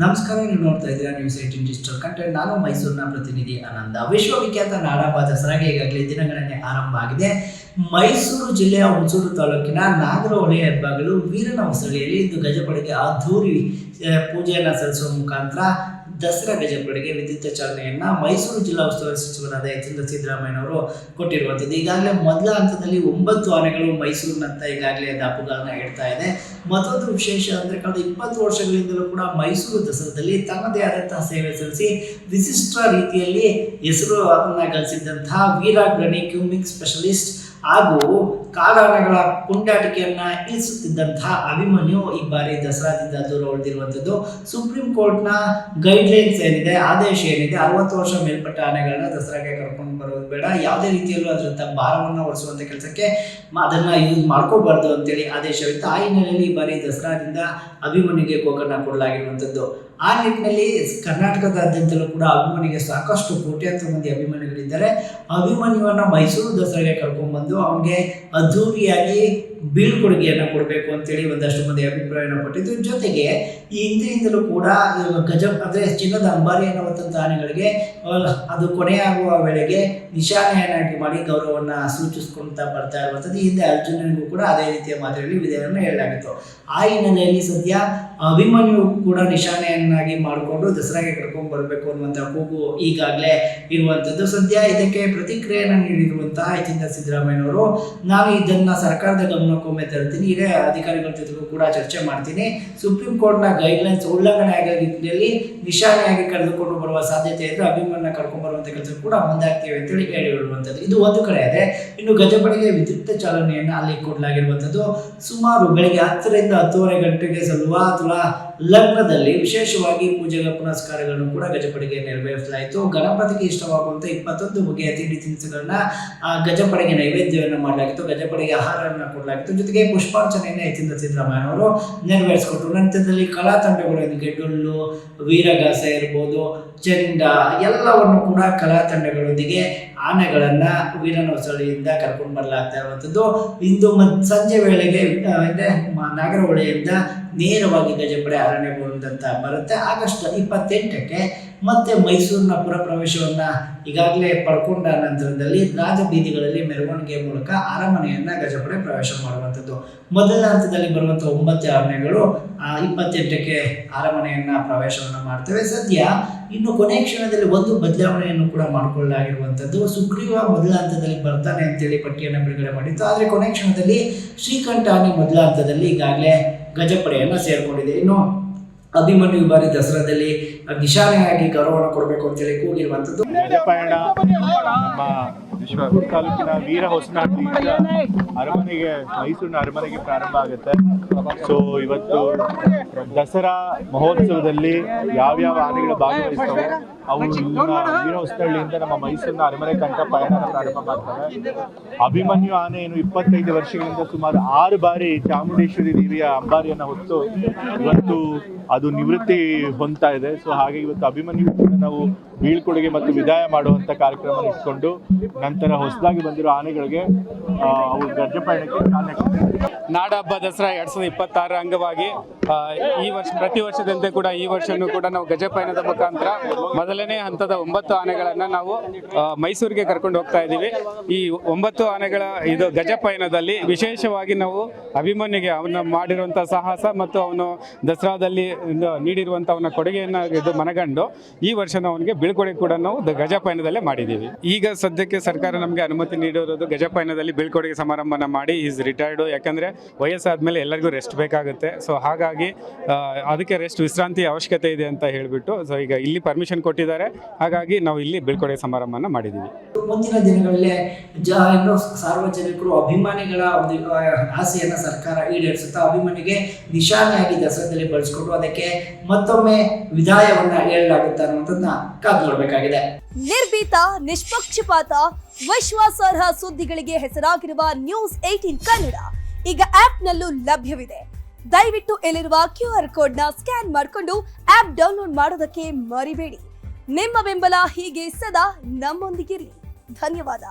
ನಮಸ್ಕಾರ, ನೀವು ನೋಡ್ತಾ ಇದ್ದೀರಾ ನ್ಯೂಸ್ 18 ಡಿಜಿಟಲ್ ಕಂಟೆಂಟ್. ನಾನು ಮೈಸೂರಿನ ಪ್ರತಿನಿಧಿ ಆನಂದ. ವಿಶ್ವವಿಖ್ಯಾತ ನಾಡಹಬ್ಬ ದಸರಾಗೆ ಈಗಾಗಲೇ ದಿನಗಣನೆ ಆರಂಭ ಆಗಿದೆ. ಮೈಸೂರು ಜಿಲ್ಲೆಯ ಹುಣಸೂರು ತಾಲೂಕಿನ ನಾಗರಹೊಳೆ ಹೆಬ್ಬಾಗಿಲು ವೀರನ ಹೊಸಳ್ಳಿಯಲ್ಲಿ ಇಂದು ಗಜಪಡೆಗೆ ಅದ್ಧೂರಿ ಪೂಜೆಯನ್ನು ಸಲ್ಲಿಸುವ ಮುಖಾಂತರ ದಸರಾ ಗಜಪಡೆಗೆ ವಿದ್ಯುತ್ ಚಾಲನೆಯನ್ನ ಮೈಸೂರು ಜಿಲ್ಲಾ ಉಸ್ತುವಾರಿ ಸಚಿವರಾದ ಯತೀಂದ್ರ ಸಿದ್ದರಾಮಯ್ಯನವರು ಕೊಟ್ಟಿರುವಂಥದ್ದು. ಈಗಾಗಲೇ ಮೊದಲ ಹಂತದಲ್ಲಿ 9 ಆನೆಗಳು ಮೈಸೂರಿನಂತ ಈಗಾಗಲೇ ದಾಪುಗಾಲನ್ನ ಹೇಳ್ತಾ ಇದೆ. ಮತ್ತೊಂದು ವಿಶೇಷ ಅಂದರೆ ಕಳೆದ 20 ವರ್ಷಗಳಿಂದಲೂ ಕೂಡ ಮೈಸೂರು ದಸರಾದಲ್ಲಿ ತನ್ನದೇ ಆದಂತಹ ಸೇವೆ ಸಲ್ಲಿಸಿ ವಿಶಿಷ್ಟ ರೀತಿಯಲ್ಲಿ ಹೆಸರನ್ನ ಗಳಿಸಿದಂತಹ ವೀರಾಗ್ರಣಿ ಕ್ಯೂಮಿಂಗ್ ಸ್ಪೆಷಲಿಸ್ಟ್ ಹಾಗೂ ಕಾಲಾನೆಗಳ ಪುಂಡಾಟಿಕೆಯನ್ನ ಇಳಿಸುತ್ತಿದ್ದಂತಹ ಅಭಿಮನ್ಯು ಈ ಬಾರಿ ದಸರಾದಿಂದ ದೂರ ಉಳಿದಿರುವಂಥದ್ದು. ಸುಪ್ರೀಂ ಕೋರ್ಟ್ನ ಗೈಡ್ಲೈನ್ಸ್ ಏನಿದೆ, ಆದೇಶ ಏನಿದೆ, 60 ವರ್ಷ ಮೇಲ್ಪಟ್ಟ ಆನೆಗಳನ್ನ ದಸರಾಗೆ ಕರ್ಕೊಂಡು ಬರೋದು ಬೇಡ, ಯಾವುದೇ ರೀತಿಯಲ್ಲೂ ಅದರಂಥ ಭಾರವನ್ನು ಹೊರಿಸುವಂಥ ಕೆಲಸಕ್ಕೆ ಅದನ್ನ ಯೂಸ್ ಮಾಡ್ಕೋಬಾರ್ದು ಅಂತೇಳಿ ಆದೇಶವಿತ್ತು. ಆ ಹಿನ್ನೆಲೆಯಲ್ಲಿ ಈ ಬಾರಿ ದಸರಾದಿಂದ ಅಭಿಮನ್ಯುಗೆ ಗೋಕರ್ಣ ಕೊಡಲಾಗಿರುವಂಥದ್ದು. ಆ ನಿಟ್ಟಿನಲ್ಲಿ ಕರ್ನಾಟಕದಾದ್ಯಂತಲೂ ಕೂಡ ಅಭಿಮನ್ಯುಗೆ ಸಾಕಷ್ಟು ಕೋಟ್ಯಾಂತರ ಮಂದಿ ಅಭಿಮಾನಿಗಳಿದ್ದಾರೆ. ಅಭಿಮನ್ಯುವನ್ನ ಮೈಸೂರು ದಸರಾಗೆ ಕರ್ಕೊಂಡ್ಬಂದು ಅವನಿಗೆ ಅದ್ಧೂರಿಯಾಗಿ ಬೀಳ್ಕೊಡುಗೆಯನ್ನು ಕೊಡಬೇಕು ಅಂತೇಳಿ ಒಂದಷ್ಟು ಮಂದಿ ಅಭಿಪ್ರಾಯವನ್ನು ಪಟ್ಟಿದ್ದು. ಜೊತೆಗೆ ಈ ಹಿಂದಿನಿಂದಲೂ ಕೂಡ ಅಂದರೆ ಚಿನ್ನದ ಅಂಬಾರಿಯನ್ನು ಹೊತ್ತಂತ ಆನೆಗಳಿಗೆ ಅದು ಕೊನೆಯಾಗುವ ವೇಳೆಗೆ ನಿಶಾನೆಯನ್ನಾಗಿ ಮಾಡಿ ಗೌರವವನ್ನು ಸೂಚಿಸ್ಕೊಳ್ತಾ ಬರ್ತಾ ಇರುವಂಥದ್ದು. ಹಿಂದೆ ಅರ್ಜುನನಿಗೂ ಕೂಡ ಅದೇ ರೀತಿಯ ಮಾದರಿಯಲ್ಲಿ ವಿಧೇಯವನ್ನು ಹೇಳಲಾಗಿತ್ತು. ಆ ಹಿನ್ನೆಲೆಯಲ್ಲಿ ಸದ್ಯ ಅಭಿಮನ್ಯು ಕೂಡ ನಿಶಾನೆಯನ್ನಾಗಿ ಮಾಡಿಕೊಂಡು ದಸರಾಗೆ ಕರ್ಕೊಂಡು ಬರಬೇಕು ಅನ್ನುವಂಥ ಕೂಗು ಈಗಾಗಲೇ ಇರುವಂಥದ್ದು. ಸದ್ಯ ಇದಕ್ಕೆ ಪ್ರತಿಕ್ರಿಯೆಯನ್ನು ನೀಡಿರುವಂತಹ ಯತೀಂದ್ರ ಸಿದ್ದರಾಮಯ್ಯನವರು, ನಾನು ಇದನ್ನು ಸರ್ಕಾರದ ಗಮನಕ್ಕೊಮ್ಮೆ ತರ್ತೀನಿ, ಹಿರಿಯ ಅಧಿಕಾರಿಗಳ ಜೊತೆಗೂ ಕೂಡ ಚರ್ಚೆ ಮಾಡ್ತೀನಿ, ಸುಪ್ರೀಂ ಕೋರ್ಟ್ನ ಗೈಡ್ಲೈನ್ಸ್ ಉಲ್ಲಂಘನೆ ಆಗೋ ರೀತಿಯಲ್ಲಿ ನಿಶಾನೆಯಾಗಿ ಕರೆದುಕೊಂಡು ಬರುವ ಸಾಧ್ಯತೆ ಇದ್ದರೆ ಅಭಿಮನ್ಯನ್ನ ಕರ್ಕೊಂಡು ಬರುವಂಥ ಕೆಲಸ ಕೂಡ ಮುಂದಾಗ್ತೀವಿ ಅಂತೇಳಿ ಹೇಳಿರುವಂಥದ್ದು. ಇದು ಒಂದು ಕಡೆ ಇದೆ. ಇನ್ನು ಗಜಪಡೆಗೆ ವಿದ್ಯುತ್ ಚಾಲನೆಯನ್ನು ಅಲ್ಲಿ ಕೊಡಲಾಗಿರುವಂಥದ್ದು. ಸುಮಾರು ಬೆಳಗ್ಗೆ 10ರಿಂದ 10:30 ಗಂಟೆಗೆ ಸಲ್ಲುವ ತುಲಾ ಲಗ್ನದಲ್ಲಿ ವಿಶೇಷವಾಗಿ ಪೂಜೆಗಳ ಪುನಸ್ಕಾರಗಳನ್ನು ಕೂಡ ಗಜಪಡೆಗೆ ನೆರವೇರಿಸಲಾಯಿತು. ಗಣಪತಿಗೆ ಇಷ್ಟವಾಗುವಂಥ 21 ಬಗೆಯ ತಿಂಡಿ ತಿನಿಸುಗಳನ್ನ ಗಜಪಡೆಗೆ ನೈವೇದ್ಯವನ್ನು ಮಾಡಲಾಗಿತ್ತು. ಗಜಪಡೆಗೆ ಆಹಾರವನ್ನು ಕೊಡಲಾಗಿತ್ತು. ಜೊತೆಗೆ ಪುಷ್ಪಾರ್ಚನೆಯನ್ನು ಯತೀಂದ್ರ ಸಿದ್ದರಾಮಯ್ಯನವರು ನೆರವೇರಿಸಿಕೊಟ್ಟರು. ನಂತರದಲ್ಲಿ ಕಲಾ ತಂಡಗಳೊಂದಿಗೆ ಡೊಳ್ಳು, ವೀರಗಾಸೆ ಇರ್ಬೋದು, ಚೆಂಡ ಎಲ್ಲವನ್ನು ಕೂಡ ಕಲಾ ತಂಡಗಳೊಂದಿಗೆ ಆನೆಗಳನ್ನು ವೀರನ ಹೊಸಳ್ಳಿಯಿಂದ ಕರ್ಕೊಂಡು ಬರಲಾಗ್ತಾ ಇರುವಂಥದ್ದು. ಇಂದು ಸಂಜೆ ವೇಳೆಗೆ ಅಂದರೆ ನಾಗರಹೊಳೆಯಿಂದ ನೇರವಾಗಿ ಗಜಪಡೆ ಅರಣ್ಯಗೊಂಡಂತ ಬರುತ್ತೆ. ಆಗಸ್ಟ್ 28ಕ್ಕೆ ಮತ್ತೆ ಮೈಸೂರಿನ ಪುರ ಪ್ರವೇಶವನ್ನು ಈಗಾಗಲೇ ಪಡ್ಕೊಂಡ ನಂತರದಲ್ಲಿ ರಾಜಬೀದಿಗಳಲ್ಲಿ ಮೆರವಣಿಗೆ ಮೂಲಕ ಅರಮನೆಯನ್ನು ಗಜಪಡೆ ಪ್ರವೇಶ ಮಾಡುವಂಥದ್ದು. ಮೊದಲ ಹಂತದಲ್ಲಿ ಬರುವಂಥ 9 ಆನೆಗಳು 28ಕ್ಕೆ ಅರಮನೆಯನ್ನು ಪ್ರವೇಶವನ್ನು ಮಾಡ್ತವೆ. ಸದ್ಯ ಇನ್ನು ಕೊನೆ ಕ್ಷಣದಲ್ಲಿ ಒಂದು ಬದಲಾವಣೆಯನ್ನು ಕೂಡ ಮಾಡಿಕೊಳ್ಳಲಾಗಿರುವಂಥದ್ದು. ಸುಗ್ರೀವ ಮೊದಲ ಹಂತದಲ್ಲಿ ಬರ್ತಾನೆ ಅಂತೇಳಿ ಪಟ್ಟಿಯನ್ನು ಬಿಡುಗಡೆ ಮಾಡಿತ್ತು. ಆದರೆ ಕೊನೆ ಕ್ಷಣದಲ್ಲಿ ಶ್ರೀಕಂಠ ಆನೆ ಮೊದಲ ಹಂತದಲ್ಲಿ ಈಗಾಗಲೇ ಗಜಪಡೆಯನ್ನು ಸೇರಿಕೊಂಡಿದೆ. ಇನ್ನು ಅಭಿಮನ್ಯು ಬಾರಿ ದಸರಾದಲ್ಲಿ ನಿಶಾನೆಯಾಗಿ ಗೌರವವನ್ನು ಕೊಡಬೇಕು ಅಂತೇಳಿ ಕೂಗಿರುವಂಥದ್ದು. ಗಜಪಯಣ ನಮ್ಮ ವಿಶ್ವಪುರ ತಾಲೂಕಿನ ವೀರ ಹೊಸನಹಳ್ಳಿಯಿಂದ ಅರಮನೆಗೆ, ಮೈಸೂರಿನ ಅರಮನೆಗೆ ಪ್ರಾರಂಭ ಆಗುತ್ತೆ. ಸೊ ಇವತ್ತು ದಸರಾ ಮಹೋತ್ಸವದಲ್ಲಿ ಯಾವ್ಯಾವ ಆನೆಗಳು ಭಾಗವಹಿಸ್ತವೆ ಅವು ವೀರ ಹೊಸನಹಳ್ಳಿಯಿಂದ ನಮ್ಮ ಮೈಸೂರಿನ ಅರಮನೆ ತನಕ ಪಯಣ ಪ್ರಾರಂಭ ಮಾಡ್ತವೆ. ಅಭಿಮನ್ಯು ಆನೆ ಏನು 25 ವರ್ಷಗಳಿಂದ ಸುಮಾರು 6 ಬಾರಿ ಚಾಮುಂಡೇಶ್ವರಿ ದೇವಿಯ ಅಂಬಾರಿಯನ್ನು ಹೊತ್ತು ಇವತ್ತು ಅದು ನಿವೃತ್ತಿ ಹೊಂದ್ತಾ ಇದೆ. ಸೊ ಹಾಗೆ ಇವತ್ತು ಅಭಿಮನ್ಯು ನಾವು ಬೀಳ್ಕೊಡುಗೆ ಮತ್ತು ವಿದಾಯ ಮಾಡುವಂಥ ಕಾರ್ಯಕ್ರಮ ಇಟ್ಕೊಂಡು ನಂತರ ಹೊಸದಾಗಿ ಬಂದಿರೋ ಆನೆಗಳಿಗೆ ಅವು ಗಜಪಯಣಕ್ಕೆ ಚಾಲನೆ ಕೊಡ್ತಾರೆ. ನಾಡಹಬ್ಬ ದಸರಾ 2026 ಅಂಗವಾಗಿ ಈ ವರ್ಷ ಪ್ರತಿ ವರ್ಷದಂತೆ ಕೂಡ ಈ ವರ್ಷನೂ ಕೂಡ ನಾವು ಗಜಪಯಣದ ಮುಖಾಂತರ ಮೊದಲನೇ ಹಂತದ 9 ಆನೆಗಳನ್ನು ನಾವು ಮೈಸೂರಿಗೆ ಕರ್ಕೊಂಡು ಹೋಗ್ತಾ ಇದ್ದೀವಿ. ಈ 9 ಆನೆಗಳ ಇದು ಗಜಪಯಣದಲ್ಲಿ ವಿಶೇಷವಾಗಿ ನಾವು ಅಭಿಮನ್ಯುಗೆ ಅವನು ಮಾಡಿರುವಂಥ ಸಾಹಸ ಮತ್ತು ಅವನು ದಸರಾದಲ್ಲಿ ನೀಡಿರುವಂಥ ಅವನ ಕೊಡುಗೆಯನ್ನು ಇದು ಮನಗಂಡು ಈ ವರ್ಷ ಅವನಿಗೆ ಬೀಳ್ಕೊಡುಗೆ ಕೂಡ ನಾವು ಗಜಪಯಣದಲ್ಲೇ ಮಾಡಿದ್ದೀವಿ. ಈಗ ಸದ್ಯಕ್ಕೆ ಸರ್ಕಾರ ನಮಗೆ ಅನುಮತಿ ನೀಡಿರೋದು ಗಜಪಯಣದಲ್ಲಿ ಬೀಳ್ಕೊಡುಗೆ ಸಮಾರಂಭನ ಮಾಡಿ ಈಸ್ ರಿಟೈರ್ಡು. ಯಾಕಂದರೆ ವಯಸ್ಸಾದ್ಮೇಲೆ ಎಲ್ಲರಿಗೂ ರೆಸ್ಟ್ ಬೇಕಾಗುತ್ತೆ. ಸೊ ಹಾಗಾಗಿ ಅದಕ್ಕೆ ವಿಶ್ರಾಂತಿ ಅವಶ್ಯಕತೆ ಇದೆ ಅಂತ ಹೇಳಿಬಿಟ್ಟು ಸೊ ಈಗ ಇಲ್ಲಿ ಪರ್ಮಿಷನ್ ಕೊಟ್ಟಿದ್ದಾರೆ. ಹಾಗಾಗಿ ನಾವು ಇಲ್ಲಿ ಬೀಳ್ಕೊಡುಗೆ ಸಮಾರಂಭನ ಮಾಡಿದ್ದೀವಿ. ಮುಂದಿನ ದಿನಗಳಲ್ಲಿ ಸಾರ್ವಜನಿಕರು ಅಭಿಮಾನಿಗಳ ಒಂದು ಆಸೆಯನ್ನು ಸರ್ಕಾರ ಈಡೇರಿಸುತ್ತಾ ಅಭಿಮಾನಿಗೆ ನಿಶಾನೆಯಾಗಿ ದಸರಾದಲ್ಲಿ ಬಳಸಿಕೊಂಡು ಅದಕ್ಕೆ ಮತ್ತೊಮ್ಮೆ ವಿದಾಯವನ್ನ ಹೇಳಲಾಗುತ್ತೆ ಅನ್ನುವಂಥದ್ದನ್ನ ಕಾದು ನೋಡಬೇಕಾಗಿದೆ. ನಿರ್ಭೀತ, ನಿಷ್ಪಕ್ಷಪಾತ, ವಿಶ್ವಾಸಾರ್ಹ ಸುದ್ದಿಗಳಿಗೆ ಹೆಸರಾಗಿರುವ ನ್ಯೂಸ್ 18 ಕನ್ನಡ ಈಗ ಆಪ್ನಲ್ಲೂ ಲಭ್ಯವಿದೆ. ದಯವಿಟ್ಟು ಇಲ್ಲಿರುವ QR ಕೋಡ್ನ ಸ್ಕ್ಯಾನ್ ಮಾಡಿಕೊಂಡು ಆಪ್ ಡೌನ್ಲೋಡ್ ಮಾಡೋದಕ್ಕೆ ಮರಿಬೇಡಿ. ನಿಮ್ಮ ಬೆಂಬಲ ಹೀಗೆ ಸದಾ ನಮ್ಮೊಂದಿಗಿರಲಿ. ಧನ್ಯವಾದ.